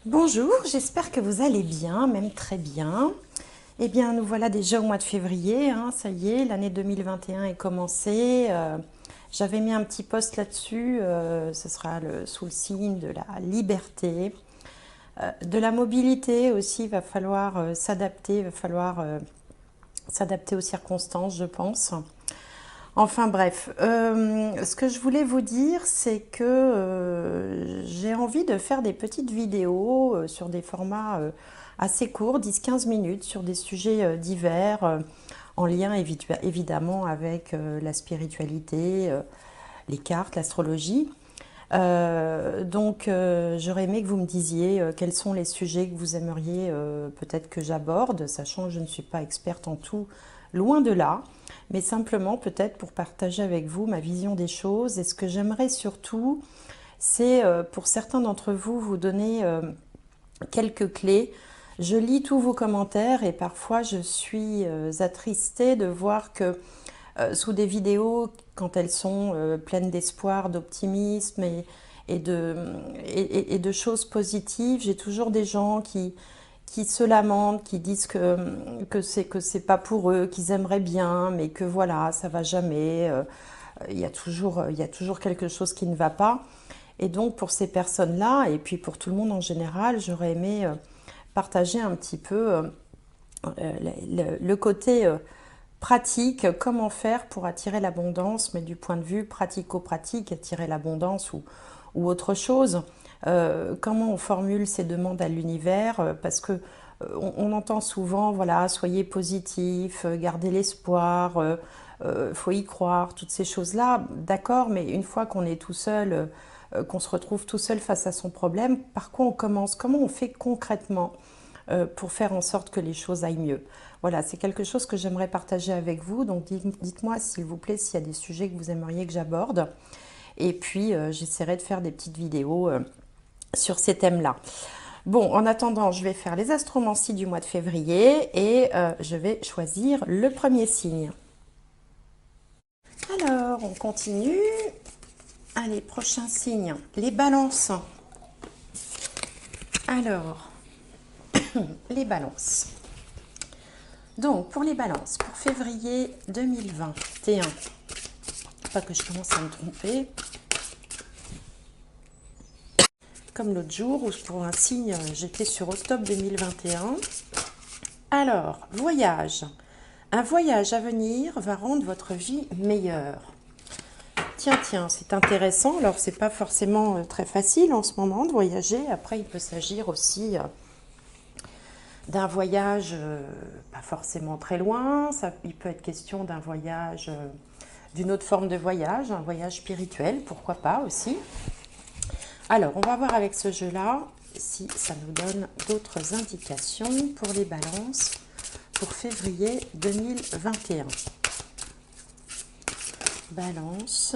Bonjour, j'espère que vous allez bien, même très bien. Eh bien, nous voilà déjà au mois de février, hein, ça y est, l'année 2021 est commencée. J'avais mis un petit post là-dessus, ce sera sous le signe de la liberté, de la mobilité aussi, il va falloir s'adapter, il va falloir s'adapter aux circonstances, je pense. Enfin bref, ce que je voulais vous dire, c'est que j'ai envie de faire des petites vidéos sur des formats assez courts, 10-15 minutes, sur des sujets divers, en lien évidemment avec la spiritualité, les cartes, l'astrologie. J'aurais aimé que vous me disiez quels sont les sujets que vous aimeriez peut-être que j'aborde, sachant que je ne suis pas experte en tout, loin de là, mais simplement peut-être pour partager avec vous ma vision des choses. Et ce que j'aimerais surtout, c'est pour certains d'entre vous, vous donner quelques clés. Je lis tous vos commentaires et parfois je suis attristée de voir que sous des vidéos, quand elles sont pleines d'espoir, d'optimisme et et de choses positives, j'ai toujours des gens qui se lamentent, qui disent que c'est pas pour eux, qu'ils aimeraient bien, mais que voilà, ça va jamais. Il y a toujours quelque chose qui ne va pas. Et donc pour ces personnes-là, et puis pour tout le monde en général, j'aurais aimé partager un petit peu le côté pratique, comment faire pour attirer l'abondance, mais du point de vue pratico-pratique, attirer l'abondance ou autre chose. Comment on formule ces demandes à l'univers, parce que on entend souvent, voilà, soyez positif, gardez l'espoir, faut y croire, toutes ces choses-là, d'accord, mais une fois qu'on est tout seul, qu'on se retrouve tout seul face à son problème, par quoi on commence? Comment on fait concrètement pour faire en sorte que les choses aillent mieux? Voilà, c'est quelque chose que j'aimerais partager avec vous, donc dites-moi s'il vous plaît s'il y a des sujets que vous aimeriez que j'aborde, et puis j'essaierai de faire des petites vidéos sur ces thèmes-là. Bon, en attendant, je vais faire les astromancies du mois de février et je vais choisir le premier signe. Alors, on continue. Allez, prochain signe, les balances. Alors, les balances. Donc, pour les balances, pour février 2021, pas que je commence à me tromper, comme l'autre jour où pour un signe, j'étais sur octobre 2021. Alors, voyage. Un voyage à venir va rendre votre vie meilleure. Tiens, tiens, c'est intéressant. Alors, c'est pas forcément très facile en ce moment de voyager. Après, il peut s'agir aussi d'un voyage pas forcément très loin. Il peut être question d'un voyage, d'une autre forme de voyage, un voyage spirituel, pourquoi pas aussi. Alors, on va voir avec ce jeu-là si ça nous donne d'autres indications pour les balances pour février 2021. Balance,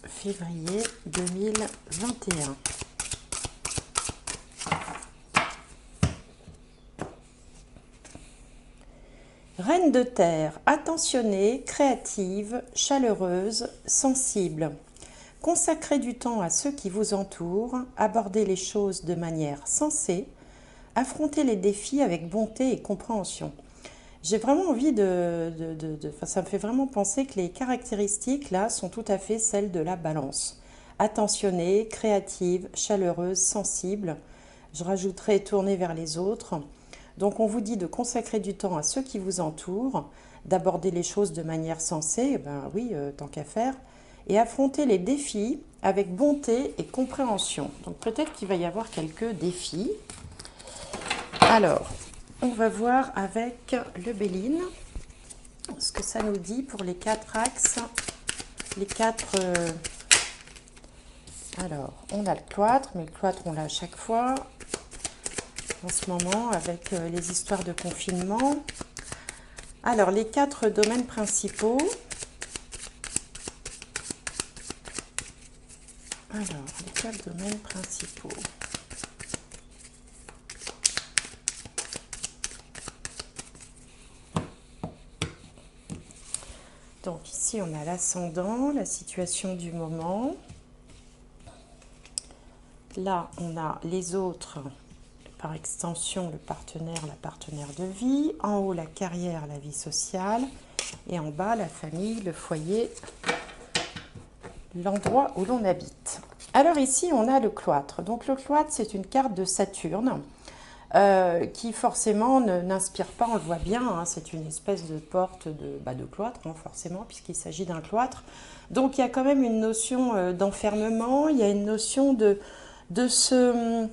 février 2021. Reine de terre, attentionnée, créative, chaleureuse, sensible. Consacrez du temps à ceux qui vous entourent, abordez les choses de manière sensée, affrontez les défis avec bonté et compréhension. J'ai vraiment envie enfin, ça me fait vraiment penser que les caractéristiques là sont tout à fait celles de la balance. Attentionnée, créative, chaleureuse, sensible. Je rajouterai tournée vers les autres. Donc on vous dit de consacrer du temps à ceux qui vous entourent, d'aborder les choses de manière sensée, ben oui, tant qu'à faire, et affronter les défis avec bonté et compréhension. Donc peut-être qu'il va y avoir quelques défis. Alors, on va voir avec le Béline ce que ça nous dit pour les 4 axes, les 4... Alors, on a le cloître, mais le cloître, on l'a à chaque fois. En ce moment, avec les histoires de confinement. Alors, les 4 domaines principaux. Alors, les 4 domaines principaux. Donc ici, on a l'ascendant, la situation du moment, Là, on a les autres, par extension, le partenaire, la partenaire de vie. En haut, la carrière, la vie sociale. Et en bas, la famille, le foyer, l'endroit où l'on habite. Alors ici, on a le cloître. Donc le cloître, c'est une carte de Saturne qui forcément n'inspire pas, on le voit bien, hein, c'est une espèce de porte de cloître, hein, forcément, puisqu'il s'agit d'un cloître. Donc il y a quand même une notion d'enfermement, il y a une notion de se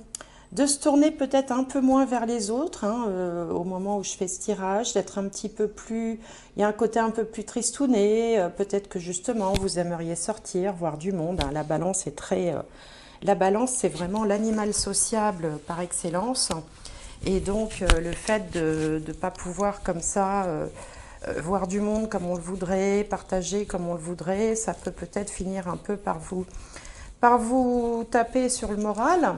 tourner peut-être un peu moins vers les autres, hein, au moment où je fais ce tirage, d'être un petit peu plus... Il y a un côté un peu plus tristouné, peut-être que justement vous aimeriez sortir, voir du monde, hein. La balance est très... la balance, c'est vraiment l'animal sociable par excellence. Et donc le fait de ne pas pouvoir comme ça voir du monde comme on le voudrait, partager comme on le voudrait, ça peut peut-être finir un peu par vous taper sur le moral.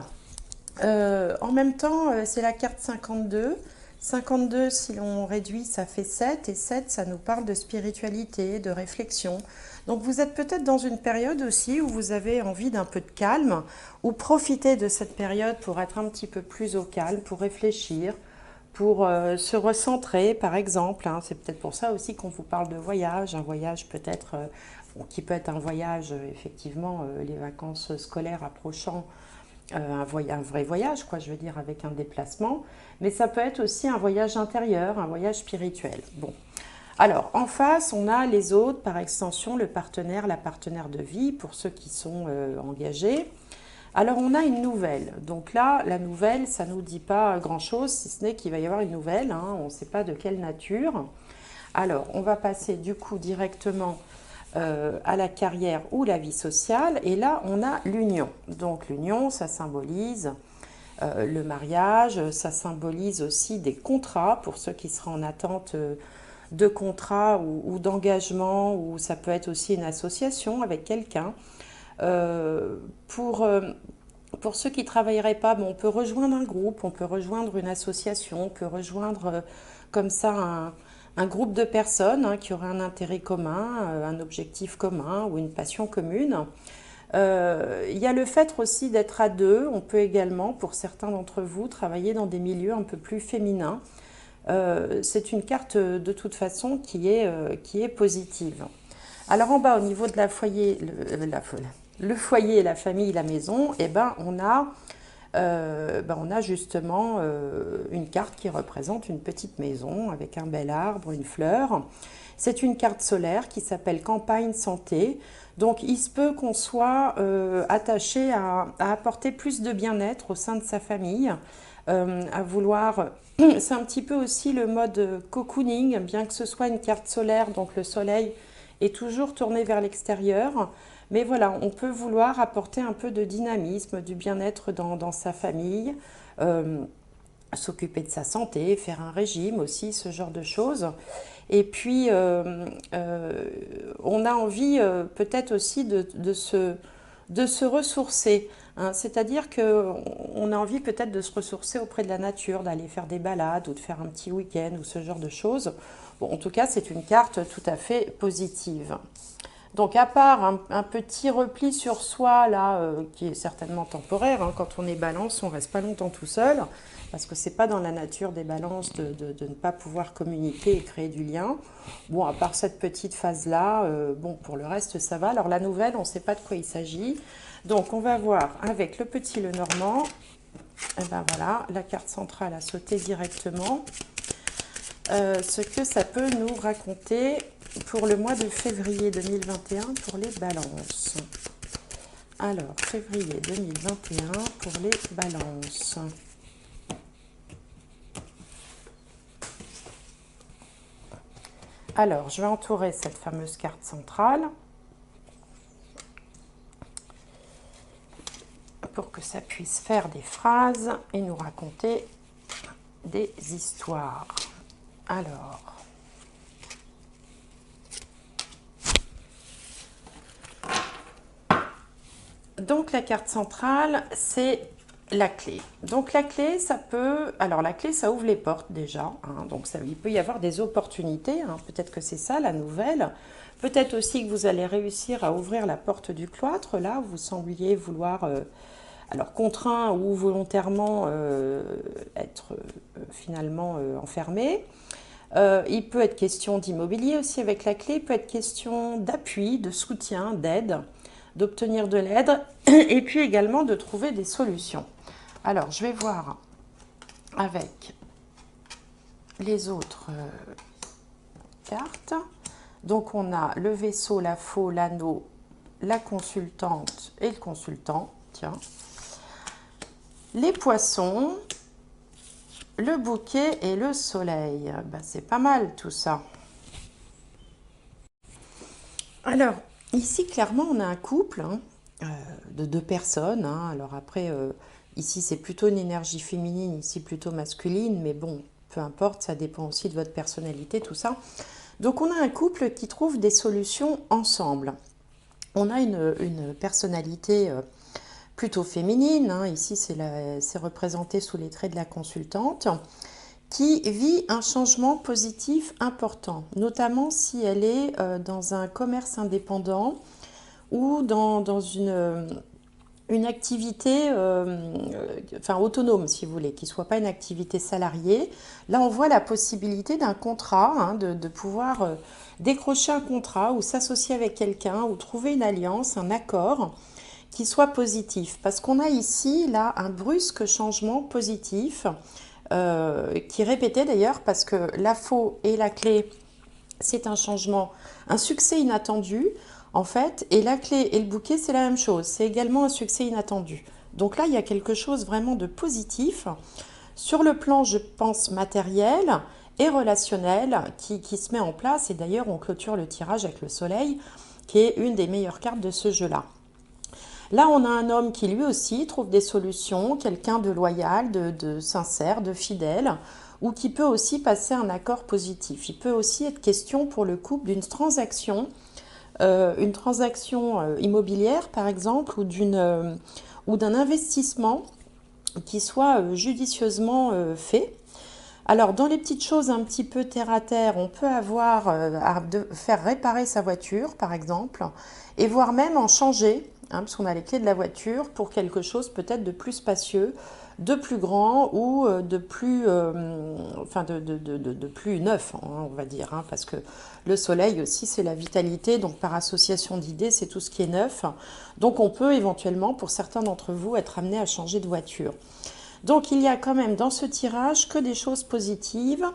En même temps, c'est la carte 52. 52, si l'on réduit, ça fait 7. Et 7, ça nous parle de spiritualité, de réflexion. Donc vous êtes peut-être dans une période aussi où vous avez envie d'un peu de calme, ou profitez de cette période pour être un petit peu plus au calme, pour réfléchir, pour se recentrer par exemple, hein. C'est peut-être pour ça aussi qu'on vous parle de voyage, un voyage peut-être qui peut être un voyage effectivement, les vacances scolaires approchant, un vrai voyage, quoi, je veux dire, avec un déplacement, mais ça peut être aussi un voyage intérieur, un voyage spirituel. Bon. Alors, en face, on a les autres, par extension, le partenaire, la partenaire de vie, pour ceux qui sont engagés. Alors, on a une nouvelle. Donc là, la nouvelle, ça ne nous dit pas grand-chose, si ce n'est qu'il va y avoir une nouvelle, hein, on ne sait pas de quelle nature. Alors, on va passer du coup directement à la carrière ou la vie sociale. Et là, on a l'union. Donc, l'union, ça symbolise le mariage, ça symbolise aussi des contrats pour ceux qui seraient en attente de contrat ou d'engagement, ou ça peut être aussi une association avec quelqu'un. Pour ceux qui ne travailleraient pas, bon, on peut rejoindre un groupe, on peut rejoindre une association, on peut rejoindre comme ça un groupe de personnes, hein, qui auraient un intérêt commun, un objectif commun ou une passion commune. Il y a le fait aussi d'être à deux. On peut également, pour certains d'entre vous, travailler dans des milieux un peu plus féminins. C'est une carte de toute façon qui est positive. Alors en bas, au niveau de le foyer, la famille, la maison, eh ben, on a justement une carte qui représente une petite maison avec un bel arbre, une fleur. C'est une carte solaire qui s'appelle Campagne Santé. Donc il se peut qu'on soit attaché à apporter plus de bien-être au sein de sa famille, à vouloir... C'est un petit peu aussi le mode cocooning, bien que ce soit une carte solaire, donc le soleil est toujours tourné vers l'extérieur. Mais voilà, on peut vouloir apporter un peu de dynamisme, du bien-être dans sa famille, s'occuper de sa santé, faire un régime aussi, ce genre de choses. Et puis, on a envie peut-être aussi de se ressourcer, hein. C'est-à-dire qu'on a envie peut-être de se ressourcer auprès de la nature, d'aller faire des balades ou de faire un petit week-end ou ce genre de choses. Bon, en tout cas, c'est une carte tout à fait positive. Donc, à part un petit repli sur soi, là, qui est certainement temporaire, hein, quand on est balance, on ne reste pas longtemps tout seul, parce que ce n'est pas dans la nature des balances de ne pas pouvoir communiquer et créer du lien. Bon, à part cette petite phase-là, bon, pour le reste, ça va. Alors, la nouvelle, on ne sait pas de quoi il s'agit. Donc, on va voir avec le petit Lenormand. Et ben voilà, la carte centrale a sauté directement. Ce que ça peut nous raconter pour le mois de février 2021 pour les balances. Alors, février 2021 pour les balances. Alors, je vais entourer cette fameuse carte centrale pour que ça puisse faire des phrases et nous raconter des histoires. Alors, donc la carte centrale, c'est la clé. Donc la clé, ça peut... Alors la clé, ça ouvre les portes déjà, hein, donc il peut y avoir des opportunités, hein, peut-être que c'est ça la nouvelle. Peut-être aussi que vous allez réussir à ouvrir la porte du cloître, là où vous sembliez vouloir alors contraint ou volontairement être finalement enfermé. Il peut être question d'immobilier aussi avec la clé, il peut être question d'appui, de soutien, d'aide, d'obtenir de l'aide et puis également de trouver des solutions. Alors, je vais voir avec les autres cartes. Donc, on a le vaisseau, la faux, l'anneau, la consultante et le consultant. Tiens. Les poissons, le bouquet et le soleil. Ben, c'est pas mal tout ça. Alors, ici, clairement, on a un couple de deux personnes. Alors après, ici, c'est plutôt une énergie féminine, ici, plutôt masculine. Mais bon, peu importe, ça dépend aussi de votre personnalité, tout ça. Donc, on a un couple qui trouve des solutions ensemble. On a une personnalité plutôt féminine. Ici, c'est représenté sous les traits de la consultante, qui vit un changement positif important, notamment si elle est dans un commerce indépendant ou dans une activité enfin, autonome, si vous voulez, qui ne soit pas une activité salariée. Là, on voit la possibilité d'un contrat, de pouvoir décrocher un contrat ou s'associer avec quelqu'un ou trouver une alliance, un accord qui soit positif. Parce qu'on a ici, là, un brusque changement positif qui est répété d'ailleurs parce que la faux et la clé, c'est un changement, un succès inattendu en fait, et la clé et le bouquet, c'est la même chose, c'est également un succès inattendu. Donc là, il y a quelque chose vraiment de positif sur le plan, je pense, matériel et relationnel qui se met en place, et d'ailleurs, on clôture le tirage avec le soleil, qui est une des meilleures cartes de ce jeu-là. Là, on a un homme qui lui aussi trouve des solutions, quelqu'un de loyal, de sincère, de fidèle, ou qui peut aussi passer un accord positif. Il peut aussi être question pour le couple d'une transaction, une transaction immobilière par exemple, ou d'un investissement qui soit judicieusement fait. Alors, dans les petites choses un petit peu terre à terre, on peut avoir à faire réparer sa voiture, par exemple, et voire même en changer, parce qu'on a les clés de la voiture, pour quelque chose peut-être de plus spacieux, de plus grand ou de plus, enfin de plus neuf, on va dire, parce que le soleil aussi, c'est la vitalité, donc par association d'idées, c'est tout ce qui est neuf. Donc, on peut éventuellement, pour certains d'entre vous, être amené à changer de voiture. Donc, il y a quand même dans ce tirage que des choses positives,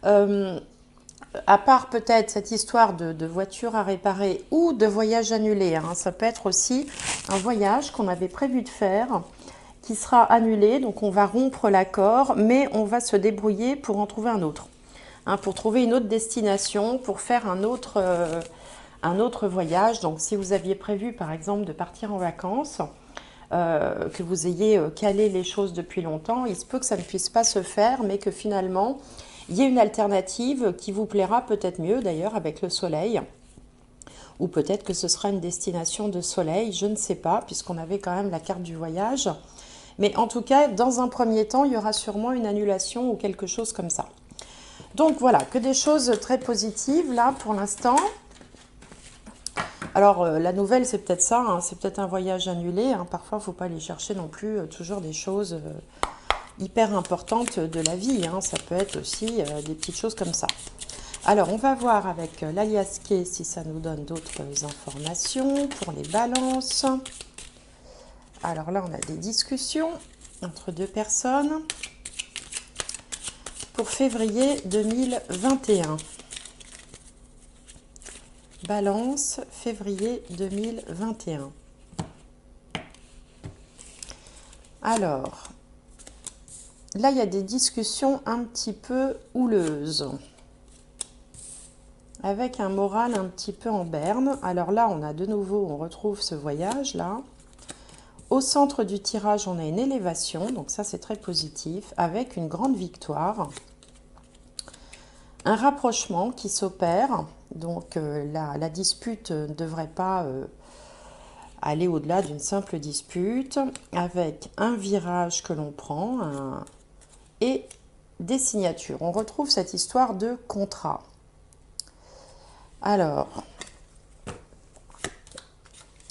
à part peut-être cette histoire de voiture à réparer ou de voyage annulé. Ça peut être aussi un voyage qu'on avait prévu de faire qui sera annulé. Donc, on va rompre l'accord, mais on va se débrouiller pour en trouver un autre. Pour trouver une autre destination, pour faire un autre voyage. Donc, si vous aviez prévu, par exemple, de partir en vacances, que vous ayez calé les choses depuis longtemps, il se peut que ça ne puisse pas se faire, mais que finalement, il y ait une alternative qui vous plaira peut-être mieux d'ailleurs avec le soleil. Ou peut-être que ce sera une destination de soleil, je ne sais pas, puisqu'on avait quand même la carte du voyage. Mais en tout cas, dans un premier temps, il y aura sûrement une annulation ou quelque chose comme ça. Donc voilà, que des choses très positives là pour l'instant. Alors, la nouvelle, c'est peut-être ça, c'est peut-être un voyage annulé. Parfois, il ne faut pas aller chercher non plus toujours des choses hyper importantes de la vie. Ça peut être aussi des petites choses comme ça. Alors, on va voir avec l'alias K si ça nous donne d'autres informations pour les balances. Alors là, on a des discussions entre deux personnes pour février 2021. Balance, février 2021. Alors, là, il y a des discussions un petit peu houleuses, avec un moral un petit peu en berne. Alors là, on a de nouveau, on retrouve ce voyage-là. Au centre du tirage, on a une élévation, donc ça, c'est très positif, avec une grande victoire. Un rapprochement qui s'opère, donc la dispute ne devrait pas aller au-delà d'une simple dispute, avec un virage que l'on prend et des signatures. On retrouve cette histoire de contrat. Alors,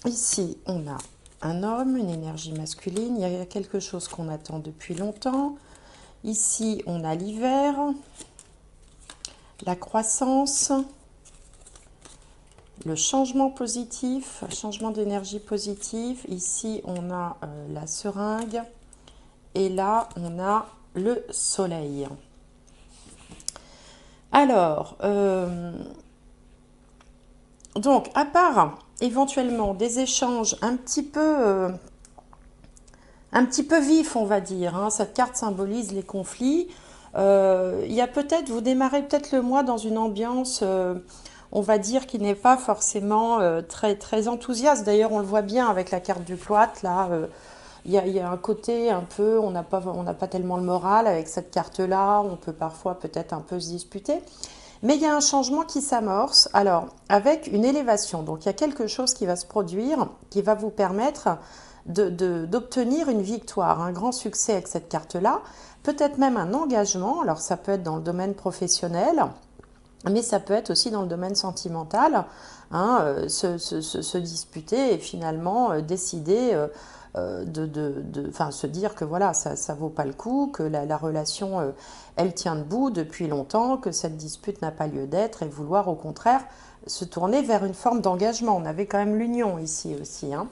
ici, on a un homme, une énergie masculine. Il y a quelque chose qu'on attend depuis longtemps. Ici, on a l'hiver, la croissance, le changement positif, changement d'énergie positive. Ici, on a la seringue. Et là, on a le soleil. Alors, donc, à part éventuellement des échanges un petit peu vifs, on va dire, hein, cette carte symbolise les conflits. Il y a peut-être, vous démarrez peut-être le mois dans une ambiance, on va dire, qui n'est pas forcément très enthousiaste. D'ailleurs, on le voit bien avec la carte du cloître, là. Il y a un côté un peu, on n'a pas tellement le moral avec cette carte-là, on peut parfois peut-être un peu se disputer. Mais il y a un changement qui s'amorce, alors avec une élévation. Donc il y a quelque chose qui va se produire, qui va vous permettre d'obtenir une victoire, un grand succès avec cette carte-là. Peut-être même un engagement, alors ça peut être dans le domaine professionnel, mais ça peut être aussi dans le domaine sentimental, hein, se disputer et finalement décider se dire que voilà, ça vaut pas le coup, que la relation, elle tient debout depuis longtemps, que cette dispute n'a pas lieu d'être et vouloir au contraire se tourner vers une forme d'engagement. On avait quand même l'union ici aussi, hein.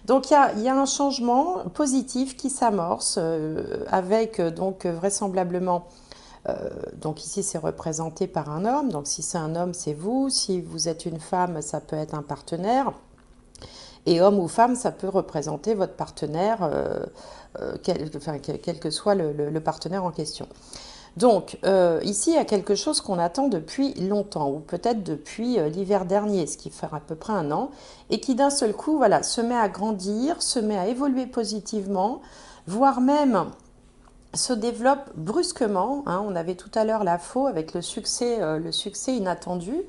Donc il y a un changement positif qui s'amorce avec donc vraisemblablement, donc ici c'est représenté par un homme, donc si c'est un homme c'est vous, si vous êtes une femme ça peut être un partenaire. Et homme ou femme, ça peut représenter votre partenaire, quel que soit le partenaire en question. Donc, ici, il y a quelque chose qu'on attend depuis longtemps, ou peut-être depuis l'hiver dernier, ce qui fait à peu près un an, et qui d'un seul coup, voilà, se met à grandir, se met à évoluer positivement, voire même se développe brusquement, hein. On avait tout à l'heure la faux avec le succès inattendu,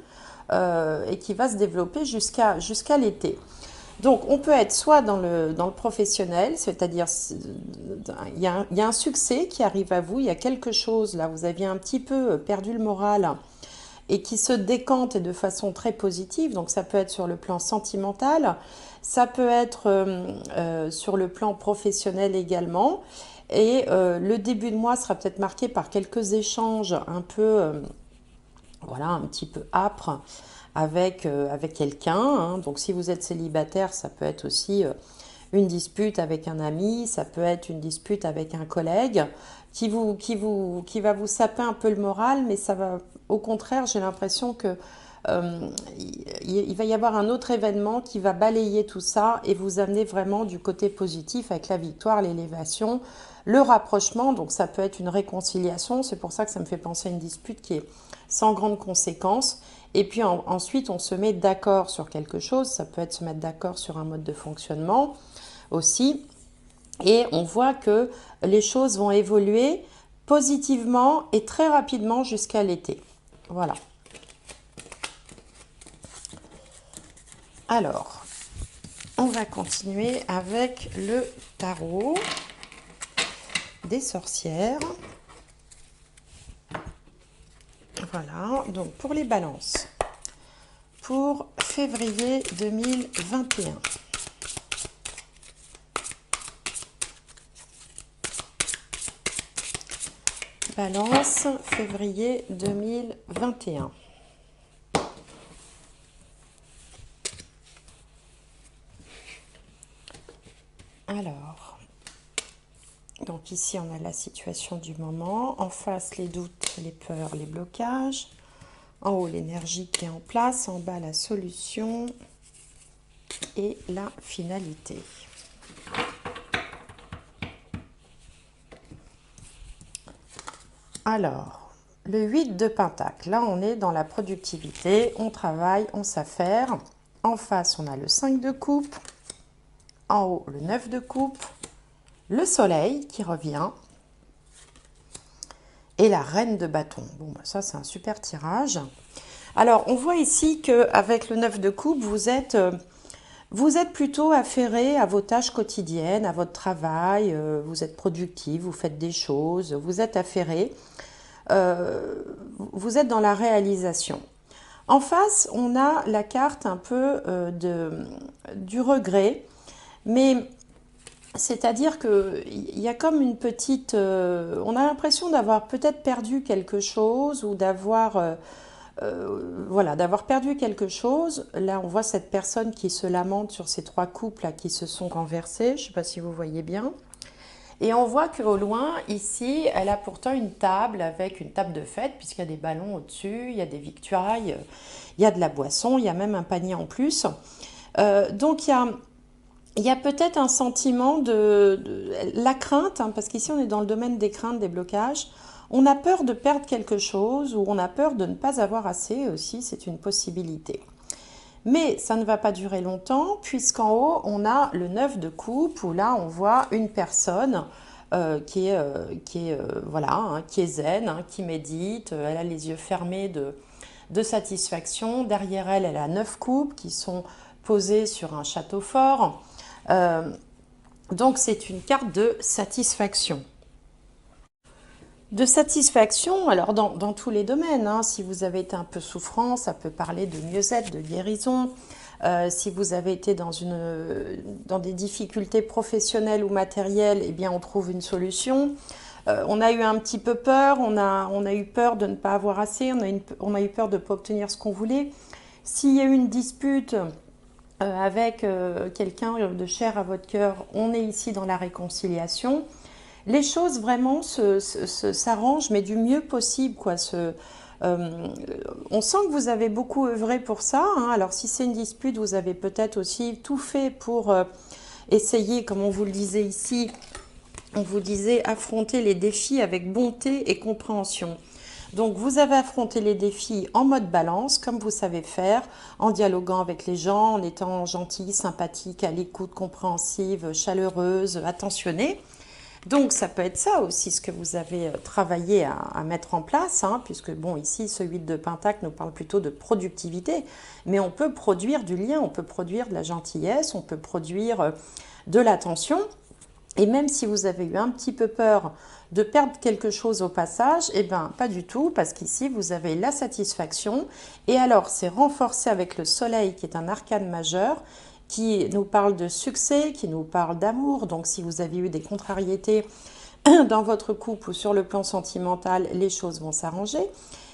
et qui va se développer jusqu'à l'été. Donc, on peut être soit dans le professionnel, c'est-à-dire il y a un succès qui arrive à vous, il y a quelque chose, là, vous aviez un petit peu perdu le moral et qui se décante de façon très positive. Donc, ça peut être sur le plan sentimental, ça peut être sur le plan professionnel également. Et le début de mois sera peut-être marqué par quelques échanges un peu, voilà, un petit peu âpres avec quelqu'un, hein. Donc si vous êtes célibataire, ça peut être aussi une dispute avec un ami, ça peut être une dispute avec un collègue qui va vous saper un peu le moral, mais ça va, au contraire, j'ai l'impression que il va y avoir un autre événement qui va balayer tout ça et vous amener vraiment du côté positif avec la victoire, l'élévation, le rapprochement. Donc ça peut être une réconciliation, c'est pour ça que ça me fait penser à une dispute qui est sans grande conséquence. Et puis ensuite, on se met d'accord sur quelque chose. Ça peut être se mettre d'accord sur un mode de fonctionnement aussi. Et on voit que les choses vont évoluer positivement et très rapidement jusqu'à l'été. Voilà. Alors, on va continuer avec le tarot des sorcières. Voilà, donc pour les balances, pour février 2021. Balance, février 2021. Alors, donc ici on a la situation du moment, en face les doutes, les peurs, les blocages, en haut l'énergie qui est en place, en bas la solution et la finalité. Alors, le 8 de Pentacle, là on est dans la productivité, on travaille, on s'affaire. En face on a le 5 de coupe, en haut le 9 de coupe, le soleil qui revient et la reine de bâton. Bon, bah ça c'est un super tirage. Alors, on voit ici qu'avec le 9 de coupe, vous êtes plutôt affairé à vos tâches quotidiennes, à votre travail, vous êtes productif, vous faites des choses, vous êtes affairé, vous êtes dans la réalisation. En face, on a la carte un peu du regret, Mais c'est-à-dire qu'il y a comme une petite... on a l'impression d'avoir peut-être perdu quelque chose ou d'avoir... voilà, d'avoir perdu quelque chose. Là, on voit cette personne qui se lamente sur ces trois couples là, qui se sont renversés. Je ne sais pas si vous voyez bien. Et on voit qu'au loin, ici, elle a pourtant une table avec une table de fête, puisqu'il y a des ballons au-dessus, il y a des victuailles, il y a de la boisson, il y a même un panier en plus. Donc il y a peut-être un sentiment de la crainte, hein, parce qu'ici on est dans le domaine des craintes, des blocages. On a peur de perdre quelque chose ou on a peur de ne pas avoir assez aussi, c'est une possibilité. Mais ça ne va pas durer longtemps puisqu'en haut on a le 9 de coupe où là on voit une personne voilà, hein, qui est zen, hein, qui médite, elle a les yeux fermés de satisfaction. Derrière elle, elle a 9 coupes qui sont posées sur un château fort. Euh, donc c'est une carte de satisfaction. De satisfaction, alors dans tous les domaines, hein, si vous avez été un peu souffrant, ça peut parler de mieux-être, de guérison. Si vous avez été dans des difficultés professionnelles ou matérielles, eh bien on trouve une solution. On a eu un petit peu peur, on a eu peur de ne pas avoir assez, on a eu peur de ne pas obtenir ce qu'on voulait. S'il y a eu une dispute avec quelqu'un de cher à votre cœur, on est ici dans la réconciliation. Les choses vraiment s'arrangent, mais du mieux possible, quoi. Euh, on sent que vous avez beaucoup œuvré pour ça, hein. Alors si c'est une dispute, vous avez peut-être aussi tout fait pour essayer, comme on vous le disait ici, on vous disait affronter les défis avec bonté et compréhension. Donc vous avez affronté les défis en mode balance, comme vous savez faire, en dialoguant avec les gens, en étant gentille, sympathique, à l'écoute, compréhensive, chaleureuse, attentionnée. Donc ça peut être ça aussi ce que vous avez travaillé à mettre en place, hein, puisque bon ici ce 8 de Pentacle nous parle plutôt de productivité, mais on peut produire du lien, on peut produire de la gentillesse, on peut produire de l'attention. Et même si vous avez eu un petit peu peur de perdre quelque chose au passage, eh bien pas du tout, parce qu'ici vous avez la satisfaction. Et alors c'est renforcé avec le soleil qui est un arcane majeur, qui nous parle de succès, qui nous parle d'amour. Donc si vous avez eu des contrariétés dans votre couple ou sur le plan sentimental, les choses vont s'arranger.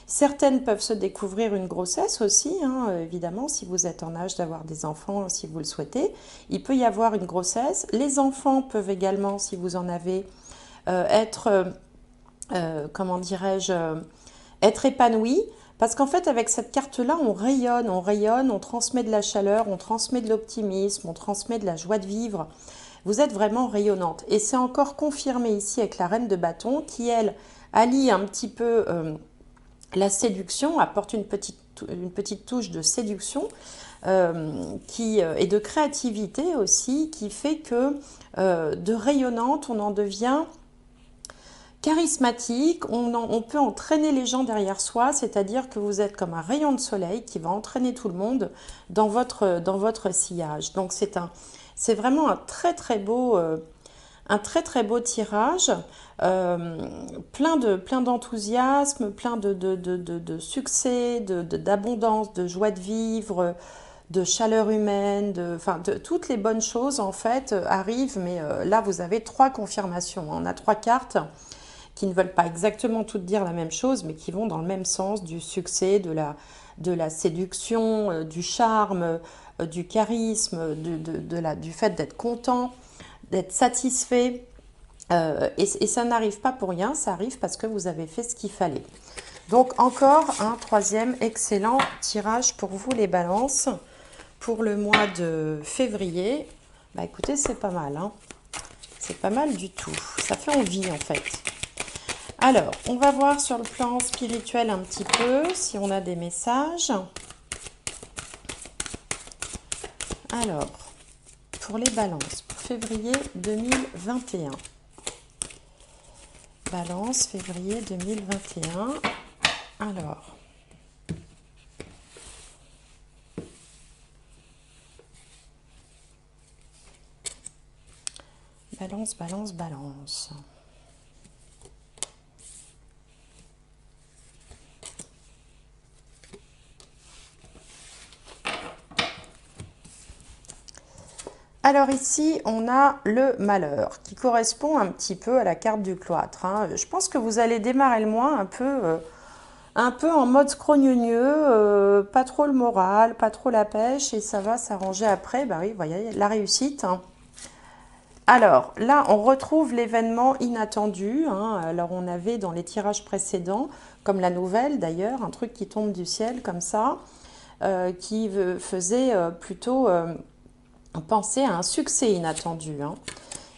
Certaines peuvent se découvrir une grossesse aussi, hein, évidemment, si vous êtes en âge d'avoir des enfants, si vous le souhaitez. Il peut y avoir une grossesse. Les enfants peuvent également, si vous en avez, être, comment dirais-je, être épanouis. Parce qu'en fait, avec cette carte-là, on rayonne, on transmet de la chaleur, on transmet de l'optimisme, on transmet de la joie de vivre. Vous êtes vraiment rayonnante. Et c'est encore confirmé ici avec la reine de bâton qui, elle, allie un petit peu la séduction, apporte une petite touche de séduction et de créativité aussi, qui fait que de rayonnante, on en devient charismatique, on peut entraîner les gens derrière soi, c'est-à-dire que vous êtes comme un rayon de soleil qui va entraîner tout le monde dans votre sillage. Donc c'est vraiment un très beau tirage, plein d'enthousiasme, plein de succès, d'abondance, de joie de vivre, de chaleur humaine, enfin de toutes les bonnes choses en fait arrivent. Mais là vous avez trois confirmations. On a trois cartes qui ne veulent pas exactement toutes dire la même chose, mais qui vont dans le même sens du succès, de la séduction, du charme, du charisme, du fait d'être content, d'être satisfait. Et ça n'arrive pas pour rien, ça arrive parce que vous avez fait ce qu'il fallait. Donc encore un troisième excellent tirage pour vous les balances pour le mois de février. Bah écoutez, c'est pas mal, hein. C'est pas mal du tout. Ça fait envie en fait. Alors, on va voir sur le plan spirituel un petit peu si on a des messages. Alors, pour les balances, pour février 2021. Balance, février 2021. Alors, balance. Alors ici, on a le malheur qui correspond un petit peu à la carte du cloître, hein. Je pense que vous allez démarrer le mois un peu en mode scrogneux, pas trop le moral, pas trop la pêche, et ça va s'arranger après. Bah oui, vous voyez, la réussite, hein. Alors là, on retrouve l'événement inattendu, hein. Alors on avait dans les tirages précédents, comme la nouvelle d'ailleurs, un truc qui tombe du ciel comme ça, qui faisait plutôt penser à un succès inattendu, hein.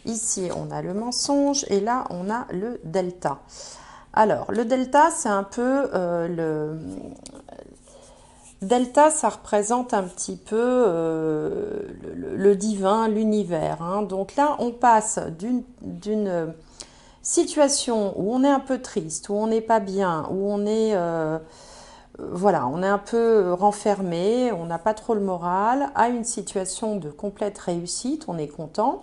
Ici, on a le mensonge et là, on a le delta. Alors, le delta, c'est un peu Delta, ça représente un petit peu le divin, l'univers, hein. Donc là, on passe d'une situation où on est un peu triste, où on n'est pas bien, où on est, voilà, on est un peu renfermé, on n'a pas trop le moral, à une situation de complète réussite, on est content.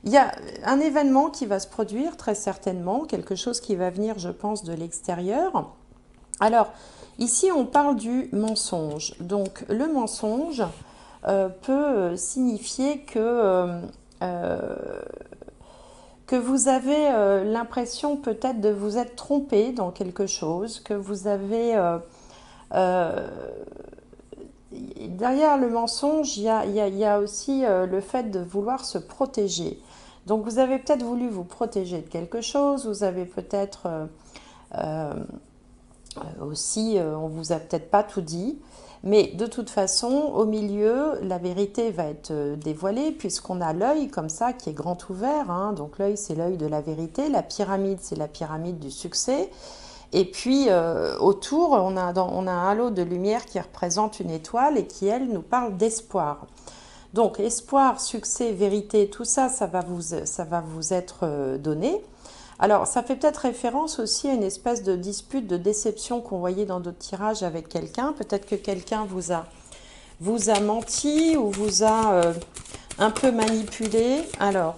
Il y a un événement qui va se produire très certainement, quelque chose qui va venir, je pense, de l'extérieur. Alors, ici, on parle du mensonge. Donc, le mensonge peut signifier que vous avez l'impression peut-être de vous être trompé dans quelque chose, que vous avez... euh, derrière le mensonge, il y a aussi le fait de vouloir se protéger. Donc, vous avez peut-être voulu vous protéger de quelque chose, vous avez peut-être... euh, aussi, on vous a peut-être pas tout dit, mais de toute façon, au milieu, la vérité va être dévoilée puisqu'on a l'œil comme ça qui est grand ouvert, hein. Donc l'œil, c'est l'œil de la vérité, la pyramide, c'est la pyramide du succès. Et puis autour, on a un halo de lumière qui représente une étoile et qui, elle, nous parle d'espoir. Donc espoir, succès, vérité, tout ça, ça va vous être donné. Alors, ça fait peut-être référence aussi à une espèce de dispute, de déception qu'on voyait dans d'autres tirages avec quelqu'un. Peut-être que quelqu'un vous a menti ou vous a un peu manipulé. Alors,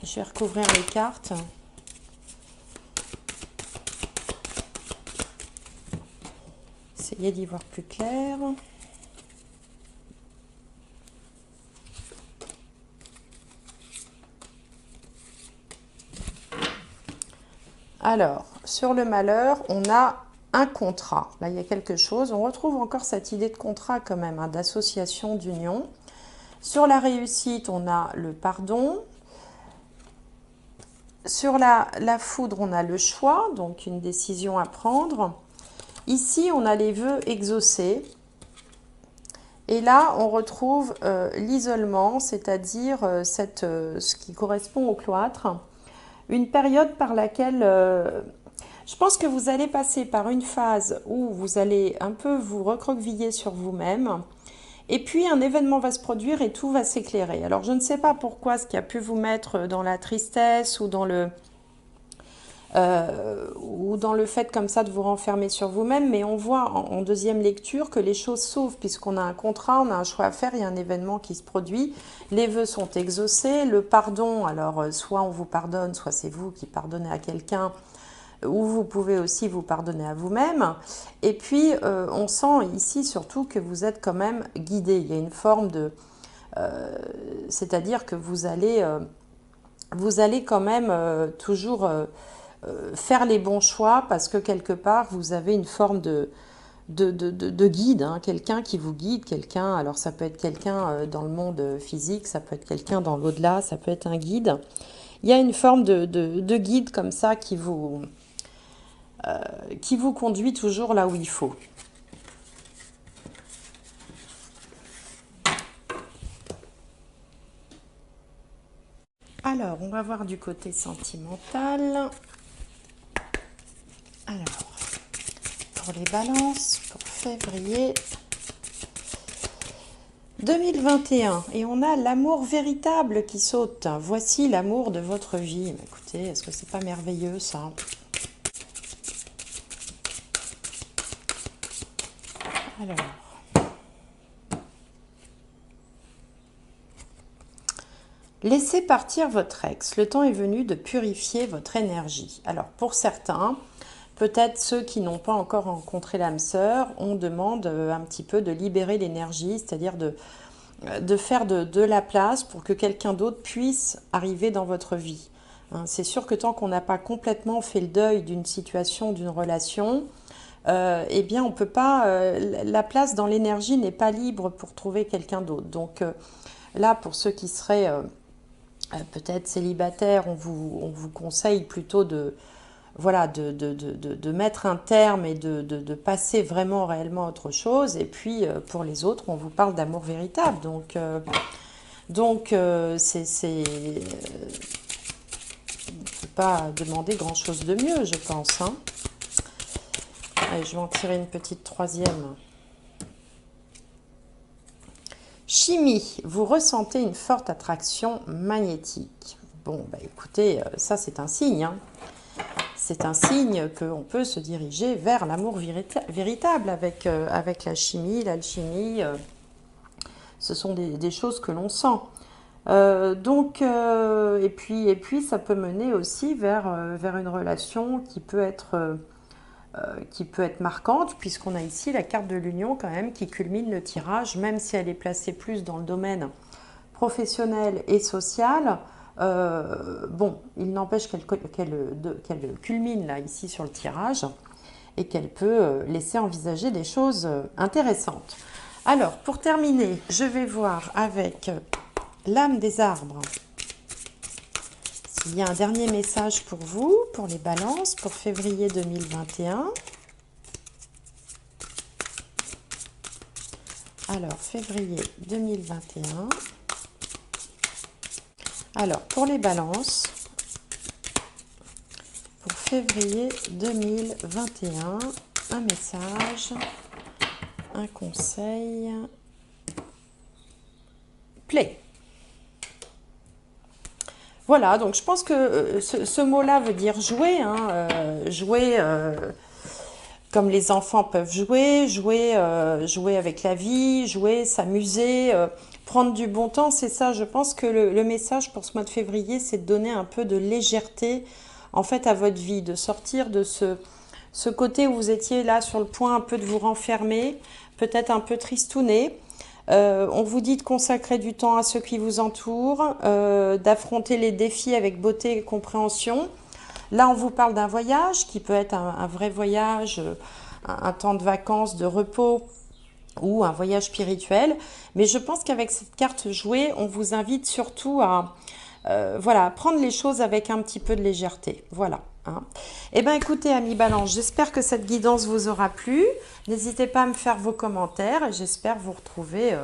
je vais recouvrir les cartes. Essayez d'y voir plus clair. Alors, sur le malheur, on a un contrat. Là, il y a quelque chose. On retrouve encore cette idée de contrat quand même, hein, d'association, d'union. Sur la réussite, on a le pardon. Sur la foudre, on a le choix, donc une décision à prendre. Ici, on a les vœux exaucés. Et là, on retrouve l'isolement, c'est-à-dire ce qui correspond au cloître. Une période par laquelle je pense que vous allez passer par une phase où vous allez un peu vous recroqueviller sur vous-même. Et puis un événement va se produire et tout va s'éclairer. Alors je ne sais pas pourquoi ce qui a pu vous mettre dans la tristesse ou dans le fait comme ça de vous renfermer sur vous-même, mais on voit en deuxième lecture que les choses s'ouvrent puisqu'on a un contrat, on a un choix à faire, il y a un événement qui se produit, les vœux sont exaucés, le pardon, alors soit on vous pardonne, soit c'est vous qui pardonnez à quelqu'un, ou vous pouvez aussi vous pardonner à vous-même. Et puis on sent ici surtout que vous êtes quand même guidé, il y a une forme de... c'est-à-dire que vous allez quand même toujours... faire les bons choix parce que quelque part vous avez une forme de guide, hein, quelqu'un qui vous guide, quelqu'un, alors ça peut être quelqu'un dans le monde physique, ça peut être quelqu'un dans l'au-delà, ça peut être un guide. Il y a une forme de guide comme ça qui vous conduit toujours là où il faut. Alors, on va voir du côté sentimental. Alors, pour les balances, pour février 2021. Et on a l'amour véritable qui saute. Voici l'amour de votre vie. Mais écoutez, est-ce que c'est pas merveilleux ça? Alors. Laissez partir votre ex. Le temps est venu de purifier votre énergie. Alors, pour certains... Peut-être ceux qui n'ont pas encore rencontré l'âme sœur, on demande un petit peu de libérer l'énergie, c'est-à-dire de faire de la place pour que quelqu'un d'autre puisse arriver dans votre vie. Hein, c'est sûr que tant qu'on n'a pas complètement fait le deuil d'une situation, d'une relation, eh bien on peut pas, la place dans l'énergie n'est pas libre pour trouver quelqu'un d'autre. Donc là, pour ceux qui seraient peut-être célibataires, on vous conseille plutôt de, voilà, de mettre un terme et de passer vraiment réellement à autre chose. Et puis pour les autres, on vous parle d'amour véritable. Donc on ne peut pas demander grand-chose de mieux, je pense. Hein. Allez, je vais en tirer une petite troisième. Chimie, vous ressentez une forte attraction magnétique. Bon, bah écoutez, ça c'est un signe. Hein. C'est un signe qu'on peut se diriger vers l'amour véritable avec la chimie, l'alchimie. Ce sont des choses que l'on sent. Et puis ça peut mener aussi vers une relation qui peut être marquante, puisqu'on a ici la carte de l'union quand même qui culmine le tirage, même si elle est placée plus dans le domaine professionnel et social. Bon, il n'empêche qu'elle culmine là, ici sur le tirage, et qu'elle peut laisser envisager des choses intéressantes. Alors, pour terminer, je vais voir avec l'âme des arbres s'il y a un dernier message pour vous, pour les balances, pour février 2021. Alors, février 2021. Alors, pour les balances, pour février 2021, un message, un conseil, play. Voilà, donc je pense que ce mot-là veut dire jouer, hein, jouer comme les enfants peuvent jouer, jouer avec la vie, jouer, s'amuser, prendre du bon temps. C'est ça, je pense que le message pour ce mois de février, c'est de donner un peu de légèreté en fait à votre vie, de sortir de ce côté où vous étiez là sur le point un peu de vous renfermer, peut-être un peu tristouné. On vous dit de consacrer du temps à ceux qui vous entourent, d'affronter les défis avec beauté et compréhension. Là, on vous parle d'un voyage qui peut être un vrai voyage, un temps de vacances, de repos ou un voyage spirituel. Mais je pense qu'avec cette carte jouée, on vous invite surtout à voilà, prendre les choses avec un petit peu de légèreté. Voilà. Hein. Eh bien, écoutez, amis Balance, j'espère que cette guidance vous aura plu. N'hésitez pas à me faire vos commentaires et j'espère vous retrouver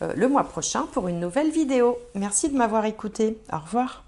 le mois prochain pour une nouvelle vidéo. Merci de m'avoir écouté. Au revoir.